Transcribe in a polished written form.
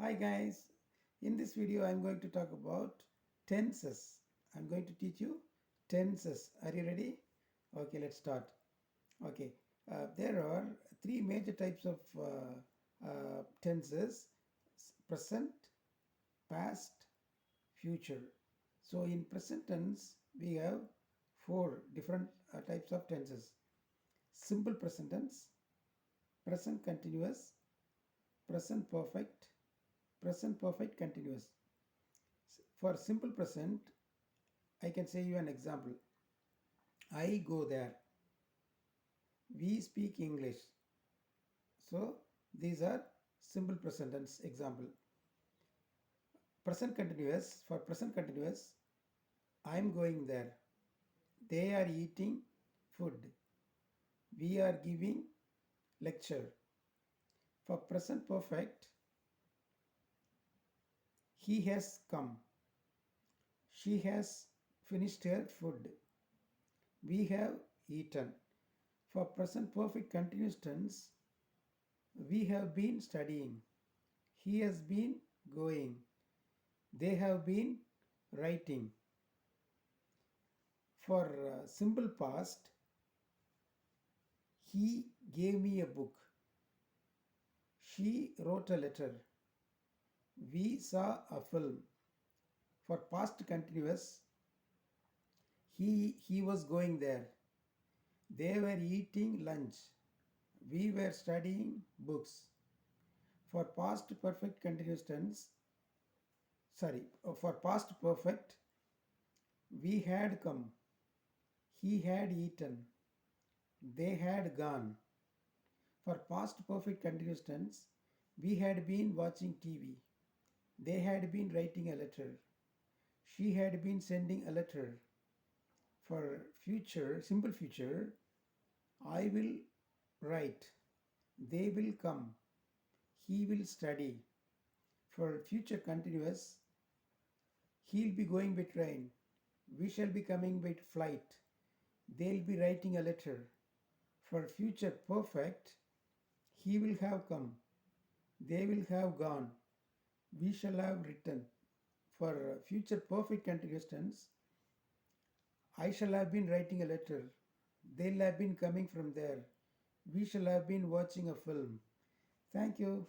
Hi guys, in this video I'm going to talk about tenses. I'm going to teach you tenses. Are you ready? Okay, let's start. Okay, there are three major types of tenses: present, past, future. So in present tense we have four different types of tenses: simple present tense, present continuous, present perfect continuous. For simple present, I can say you an example. I go there. We speak English. So these are simple present tense example. Present continuous. For present continuous, I am going there. They are eating food. We are giving lecture. For present perfect, he has come. She has finished her food. We have eaten. For present perfect continuous tense, we have been studying. He has been going. They have been writing. For simple past, he gave me a book. She wrote a letter. We saw a film. For past continuous, he was going there. They were eating lunch. We were studying books. For past perfect continuous tense, for past perfect, we had come. He had eaten. They had gone. For past perfect continuous tense, we had been watching TV. They had been writing a letter. She had been sending a letter. For future, simple future, I will write. They will come. He will study. For future continuous, he'll be going by train. We shall be coming by flight. They'll be writing a letter. For future perfect, he will have come. They will have gone. We shall have written. For future perfect continuous tense, I shall have been writing a letter. They'll have been coming from there. We shall have been watching a film. Thank you.